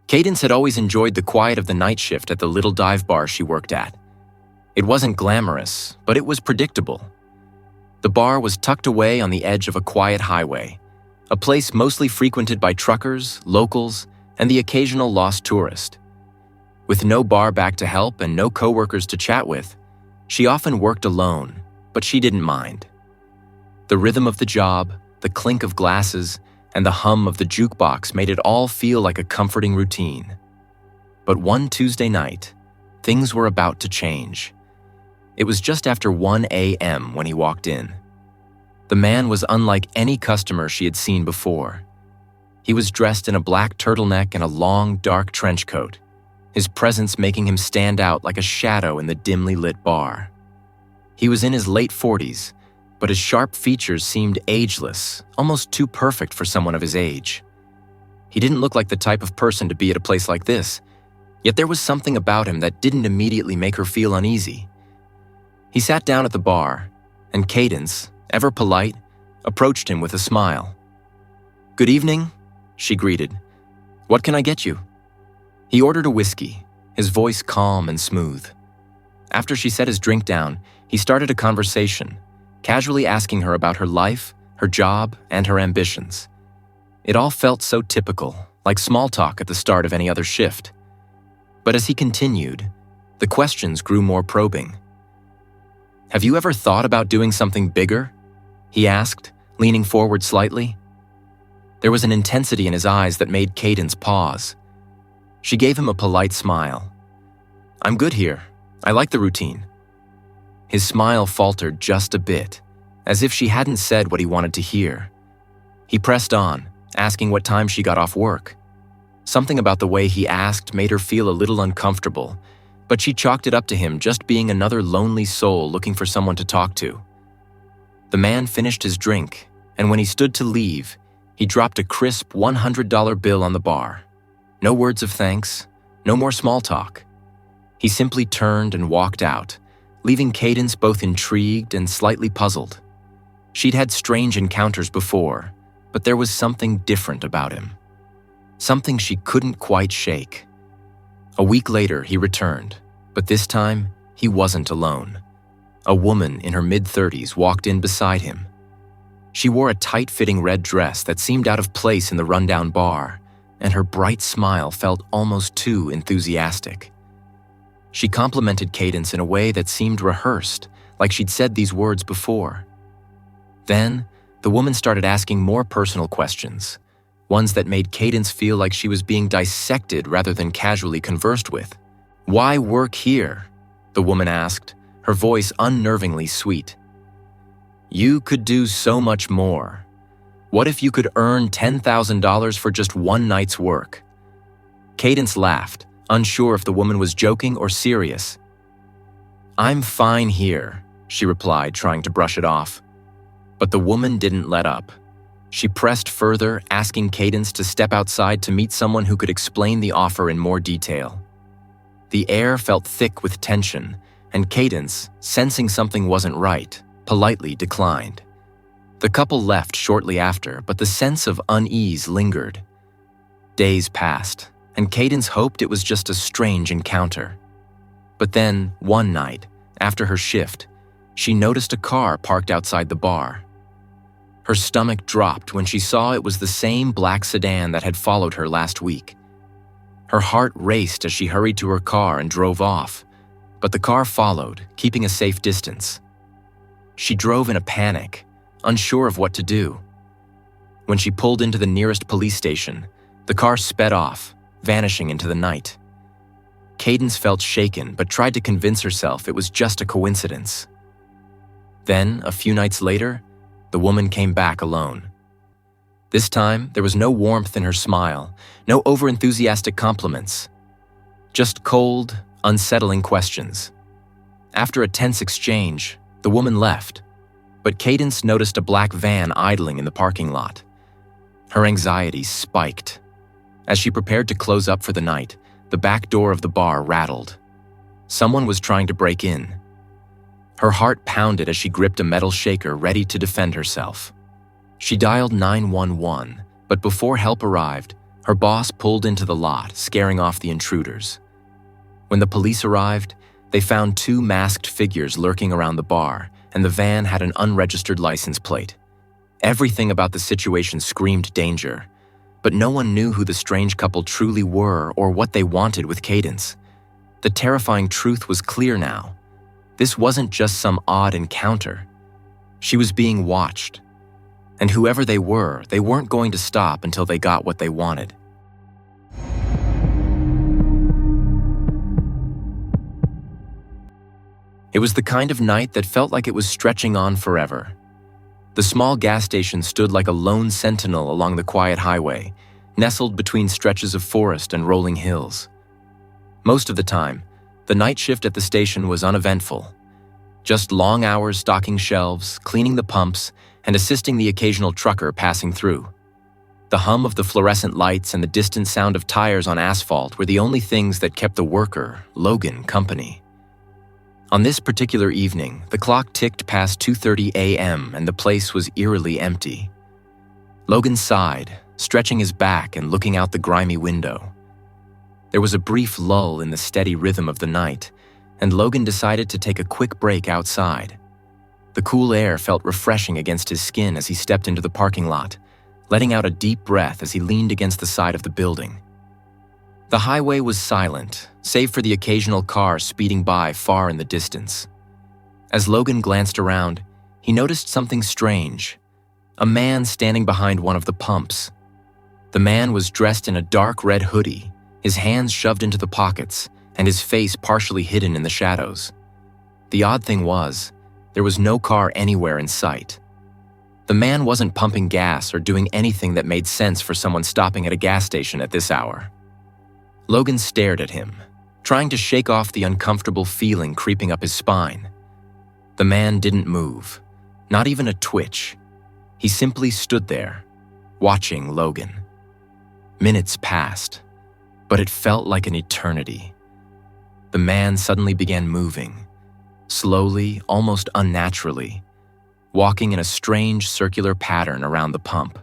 Cadence had always enjoyed the quiet of the night shift at the little dive bar she worked at. It wasn't glamorous, but it was predictable. The bar was tucked away on the edge of a quiet highway, a place mostly frequented by truckers, locals, and the occasional lost tourist. With no bar back to help and no coworkers to chat with, she often worked alone, but she didn't mind. The rhythm of the job, the clink of glasses, and the hum of the jukebox made it all feel like a comforting routine. But one Tuesday night, things were about to change. It was just after 1 a.m. when he walked in. The man was unlike any customer she had seen before. He was dressed in a black turtleneck and a long, dark trench coat, his presence making him stand out like a shadow in the dimly lit bar. He was in his late 40s, but his sharp features seemed ageless, almost too perfect for someone of his age. He didn't look like the type of person to be at a place like this, yet there was something about him that didn't immediately make her feel uneasy. He sat down at the bar, and Cadence, ever polite, approached him with a smile. "Good evening," she greeted. "What can I get you?" He ordered a whiskey, his voice calm and smooth. After she set his drink down, he started a conversation, casually asking her about her life, her job, and her ambitions. It all felt so typical, like small talk at the start of any other shift. But as he continued, the questions grew more probing. "Have you ever thought about doing something bigger?" he asked, leaning forward slightly. There was an intensity in his eyes that made Cadence pause. She gave him a polite smile. "I'm good here. I like the routine." His smile faltered just a bit, as if she hadn't said what he wanted to hear. He pressed on, asking what time she got off work. Something about the way he asked made her feel a little uncomfortable, but she chalked it up to him just being another lonely soul looking for someone to talk to. The man finished his drink, and when he stood to leave, he dropped a crisp $100 bill on the bar. No words of thanks, no more small talk. He simply turned and walked out, leaving Cadence both intrigued and slightly puzzled. She'd had strange encounters before, but there was something different about him. Something she couldn't quite shake. A week later, he returned, but this time, he wasn't alone. A woman in her mid-30s walked in beside him. She wore a tight-fitting red dress that seemed out of place in the rundown bar, and her bright smile felt almost too enthusiastic. She complimented Cadence in a way that seemed rehearsed, like she'd said these words before. Then, the woman started asking more personal questions, ones that made Cadence feel like she was being dissected rather than casually conversed with. "Why work here?" the woman asked, her voice unnervingly sweet. "You could do so much more. What if you could earn $10,000 for just one night's work?" Cadence laughed, unsure if the woman was joking or serious. "I'm fine here," she replied, trying to brush it off. But the woman didn't let up. She pressed further, asking Cadence to step outside to meet someone who could explain the offer in more detail. The air felt thick with tension, and Cadence, sensing something wasn't right, politely declined. The couple left shortly after, but the sense of unease lingered. Days passed, and Cadence hoped it was just a strange encounter. But then, one night, after her shift, she noticed a car parked outside the bar. Her stomach dropped when she saw it was the same black sedan that had followed her last week. Her heart raced as she hurried to her car and drove off, but the car followed, keeping a safe distance. She drove in a panic, unsure of what to do. When she pulled into the nearest police station, the car sped off, vanishing into the night. Cadence felt shaken but tried to convince herself it was just a coincidence. Then, a few nights later, the woman came back alone. This time, there was no warmth in her smile, no overenthusiastic compliments. Just cold, unsettling questions. After a tense exchange, the woman left, but Cadence noticed a black van idling in the parking lot. Her anxiety spiked. As she prepared to close up for the night, the back door of the bar rattled. Someone was trying to break in. Her heart pounded as she gripped a metal shaker ready to defend herself. She dialed 911, but before help arrived, Her boss pulled into the lot, scaring off the intruders. When the police arrived, they found two masked figures lurking around the bar, and the van had an unregistered license plate. Everything about the situation screamed danger, but no one knew who the strange couple truly were or what they wanted with Cadence. The terrifying truth was clear now. This wasn't just some odd encounter. She was being watched. And whoever they weren't going to stop until they got what they wanted. It was the kind of night that felt like it was stretching on forever. The small gas station stood like a lone sentinel along the quiet highway, nestled between stretches of forest and rolling hills. Most of the time, the night shift at the station was uneventful. Just long hours stocking shelves, cleaning the pumps, and assisting the occasional trucker passing through. The hum of the fluorescent lights and the distant sound of tires on asphalt were the only things that kept the worker, Logan, company. On this particular evening, the clock ticked past 2:30 a.m. and the place was eerily empty. Logan sighed, stretching his back and looking out the grimy window. There was a brief lull in the steady rhythm of the night, and Logan decided to take a quick break outside. The cool air felt refreshing against his skin as he stepped into the parking lot, letting out a deep breath as he leaned against the side of the building. The highway was silent, save for the occasional car speeding by far in the distance. As Logan glanced around, he noticed something strange: a man standing behind one of the pumps. The man was dressed in a dark red hoodie, his hands shoved into the pockets, and his face partially hidden in the shadows. The odd thing was, there was no car anywhere in sight. The man wasn't pumping gas or doing anything that made sense for someone stopping at a gas station at this hour. Logan stared at him, trying to shake off the uncomfortable feeling creeping up his spine. The man didn't move, not even a twitch. He simply stood there, watching Logan. Minutes passed, but it felt like an eternity. The man suddenly began moving, slowly, almost unnaturally, walking in a strange circular pattern around the pump.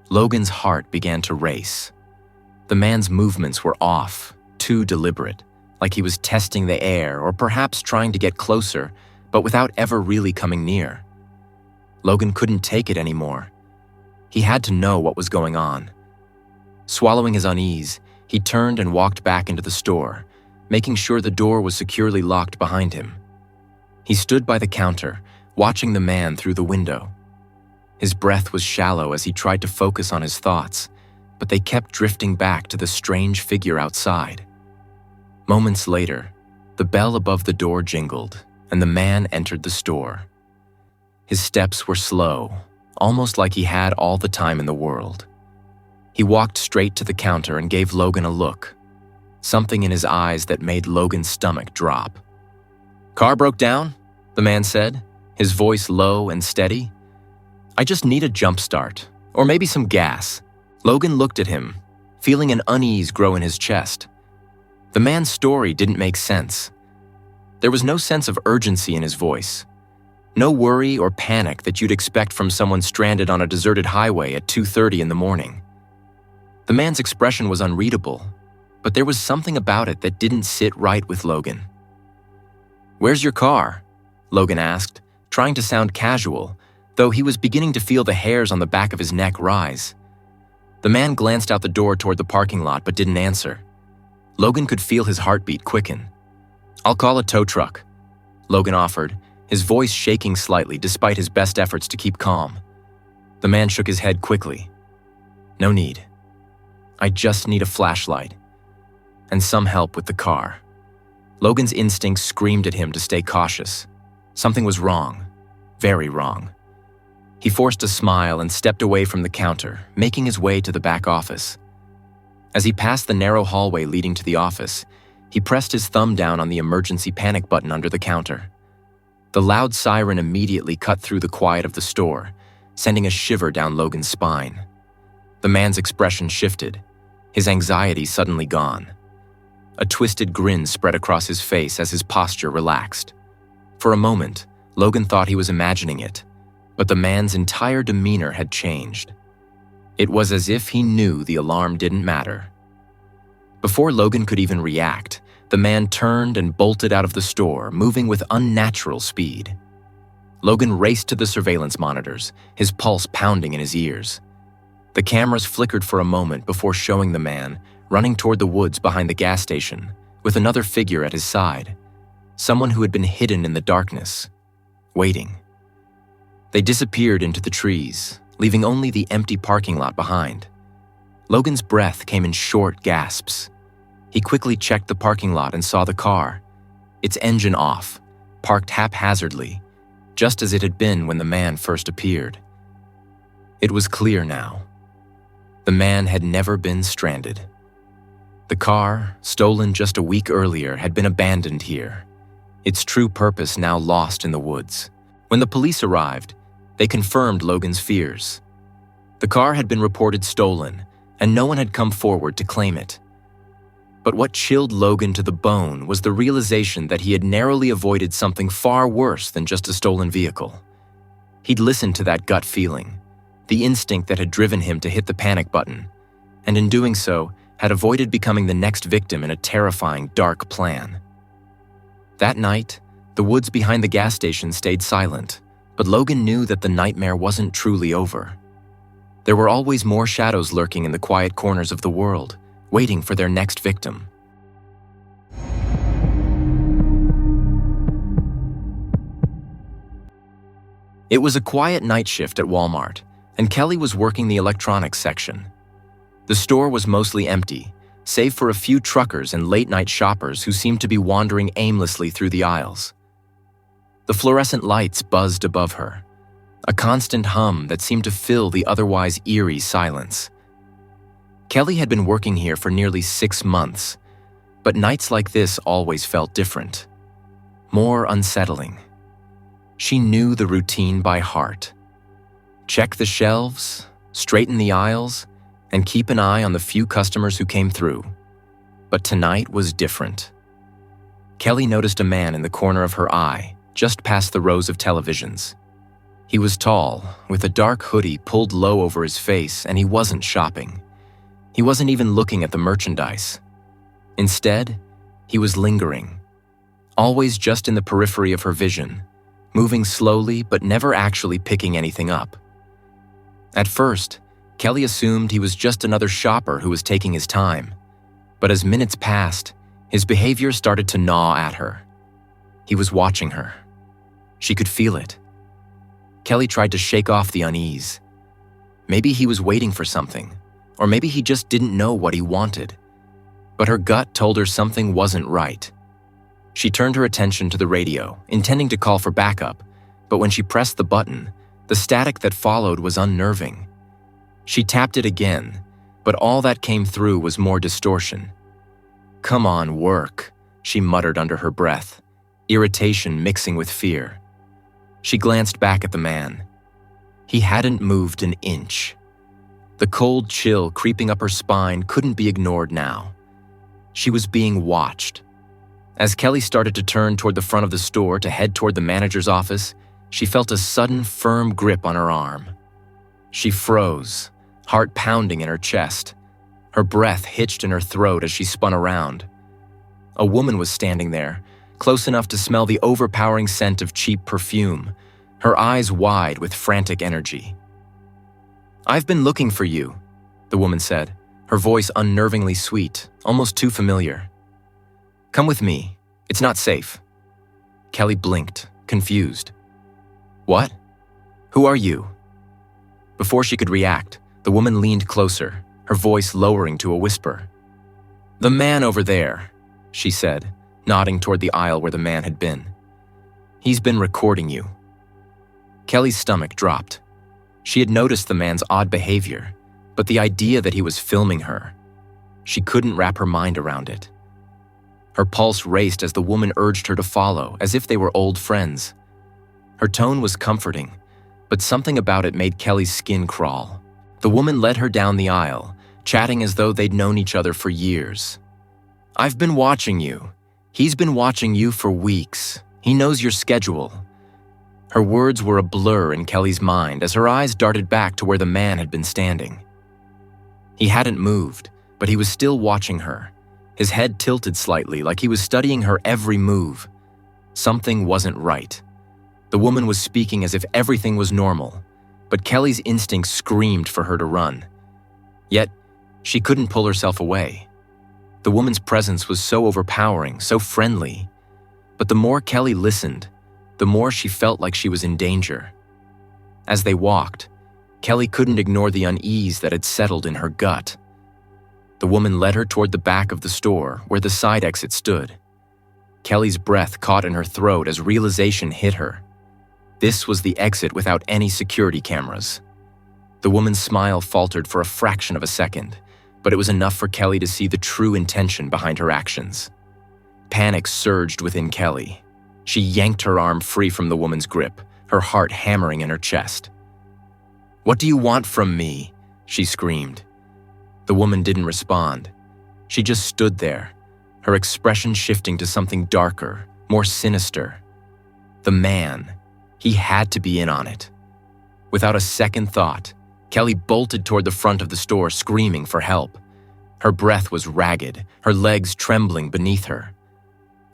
Logan's heart began to race. The man's movements were off, too deliberate, like he was testing the air or perhaps trying to get closer, but without ever really coming near. Logan couldn't take it anymore. He had to know what was going on. Swallowing his unease, he turned and walked back into the store, making sure the door was securely locked behind him. He stood by the counter, watching the man through the window. His breath was shallow as he tried to focus on his thoughts, but they kept drifting back to the strange figure outside. Moments later, the bell above the door jingled, and the man entered the store. His steps were slow, almost like he had all the time in the world. He walked straight to the counter and gave Logan a look, something in his eyes that made Logan's stomach drop. "Car broke down?" the man said, his voice low and steady. "I just need a jump start, or maybe some gas." Logan looked at him, feeling an unease grow in his chest. The man's story didn't make sense. There was no sense of urgency in his voice, no worry or panic that you'd expect from someone stranded on a deserted highway at 2:30 in the morning. The man's expression was unreadable, but there was something about it that didn't sit right with Logan. "Where's your car?" Logan asked, trying to sound casual, though he was beginning to feel the hairs on the back of his neck rise. The man glanced out the door toward the parking lot but didn't answer. Logan could feel his heartbeat quicken. "I'll call a tow truck," Logan offered, his voice shaking slightly despite his best efforts to keep calm. The man shook his head quickly. "No need. I just need a flashlight and some help with the car." Logan's instincts screamed at him to stay cautious. Something was wrong, very wrong. He forced a smile and stepped away from the counter, making his way to the back office. As he passed the narrow hallway leading to the office, he pressed his thumb down on the emergency panic button under the counter. The loud siren immediately cut through the quiet of the store, sending a shiver down Logan's spine. The man's expression shifted, his anxiety suddenly gone. A twisted grin spread across his face as his posture relaxed. For a moment, Logan thought he was imagining it, but the man's entire demeanor had changed. It was as if he knew the alarm didn't matter. Before Logan could even react, the man turned and bolted out of the store, moving with unnatural speed. Logan raced to the surveillance monitors, his pulse pounding in his ears. The cameras flickered for a moment before showing the man running toward the woods behind the gas station, with another figure at his side, someone who had been hidden in the darkness, waiting. They disappeared into the trees, leaving only the empty parking lot behind. Logan's breath came in short gasps. He quickly checked the parking lot and saw the car, its engine off, parked haphazardly, just as it had been when the man first appeared. It was clear now. The man had never been stranded. The car, stolen just a week earlier, had been abandoned here, its true purpose now lost in the woods. When the police arrived, they confirmed Logan's fears. The car had been reported stolen, and no one had come forward to claim it. But what chilled Logan to the bone was the realization that he had narrowly avoided something far worse than just a stolen vehicle. He'd listened to that gut feeling, the instinct that had driven him to hit the panic button, and in doing so, had avoided becoming the next victim in a terrifying, dark plan. That night, the woods behind the gas station stayed silent, but Logan knew that the nightmare wasn't truly over. There were always more shadows lurking in the quiet corners of the world, waiting for their next victim. It was a quiet night shift at Walmart, and Kelly was working the electronics section. The store was mostly empty, save for a few truckers and late-night shoppers who seemed to be wandering aimlessly through the aisles. The fluorescent lights buzzed above her, a constant hum that seemed to fill the otherwise eerie silence. Kelly had been working here for nearly 6 months, but nights like this always felt different, more unsettling. She knew the routine by heart. Check the shelves, straighten the aisles, and keep an eye on the few customers who came through. But tonight was different. Kelly noticed a man in the corner of her eye, just past the rows of televisions. He was tall, with a dark hoodie pulled low over his face, and he wasn't shopping. He wasn't even looking at the merchandise. Instead, he was lingering, always just in the periphery of her vision, moving slowly but never actually picking anything up. At first, Kelly assumed he was just another shopper who was taking his time, but as minutes passed, his behavior started to gnaw at her. He was watching her. She could feel it. Kelly tried to shake off the unease. Maybe he was waiting for something, or maybe he just didn't know what he wanted. But her gut told her something wasn't right. She turned her attention to the radio, intending to call for backup, but when she pressed the button, the static that followed was unnerving. She tapped it again, but all that came through was more distortion. "Come on, work," she muttered under her breath, irritation mixing with fear. She glanced back at the man. He hadn't moved an inch. The cold chill creeping up her spine couldn't be ignored now. She was being watched. As Kelly started to turn toward the front of the store to head toward the manager's office, she felt a sudden, firm grip on her arm. She froze, heart pounding in her chest. Her breath hitched in her throat as she spun around. A woman was standing there, close enough to smell the overpowering scent of cheap perfume, her eyes wide with frantic energy. "I've been looking for you," the woman said, her voice unnervingly sweet, almost too familiar. "Come with me. It's not safe." Kelly blinked, confused. "What? Who are you?" Before she could react, the woman leaned closer, her voice lowering to a whisper. "The man over there," she said, nodding toward the aisle where the man had been. "He's been recording you." Kelly's stomach dropped. She had noticed the man's odd behavior, but the idea that he was filming her, she couldn't wrap her mind around it. Her pulse raced as the woman urged her to follow, as if they were old friends. Her tone was comforting, but something about it made Kelly's skin crawl. The woman led her down the aisle, chatting as though they'd known each other for years. "I've been watching you. He's been watching you for weeks. He knows your schedule." Her words were a blur in Kelly's mind as her eyes darted back to where the man had been standing. He hadn't moved, but he was still watching her, his head tilted slightly like he was studying her every move. Something wasn't right. The woman was speaking as if everything was normal, but Kelly's instinct screamed for her to run. Yet, she couldn't pull herself away. The woman's presence was so overpowering, so friendly. But the more Kelly listened, the more she felt like she was in danger. As they walked, Kelly couldn't ignore the unease that had settled in her gut. The woman led her toward the back of the store, where the side exit stood. Kelly's breath caught in her throat as realization hit her. This was the exit without any security cameras. The woman's smile faltered for a fraction of a second, but it was enough for Kelly to see the true intention behind her actions. Panic surged within Kelly. She yanked her arm free from the woman's grip, her heart hammering in her chest. "What do you want from me?" she screamed. The woman didn't respond. She just stood there, her expression shifting to something darker, more sinister. The man, he had to be in on it. Without a second thought, Kelly bolted toward the front of the store, screaming for help. Her breath was ragged, her legs trembling beneath her.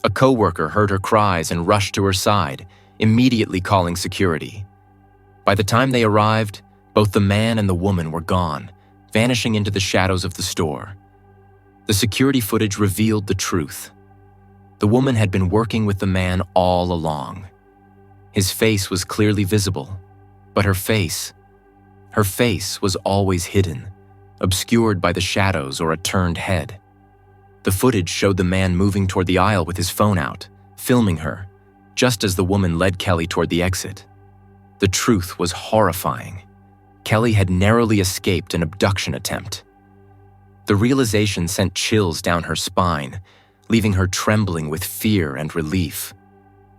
A coworker heard her cries and rushed to her side, immediately calling security. By the time they arrived, both the man and the woman were gone, vanishing into the shadows of the store. The security footage revealed the truth. The woman had been working with the man all along. His face was clearly visible, but her face was always hidden, obscured by the shadows or a turned head. The footage showed the man moving toward the aisle with his phone out, filming her, just as the woman led Kelly toward the exit. The truth was horrifying. Kelly had narrowly escaped an abduction attempt. The realization sent chills down her spine, leaving her trembling with fear and relief.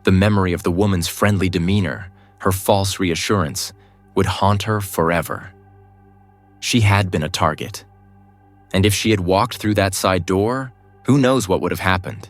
The memory of the woman's friendly demeanor, her false reassurance, would haunt her forever. She had been a target. And if she had walked through that side door, who knows what would have happened?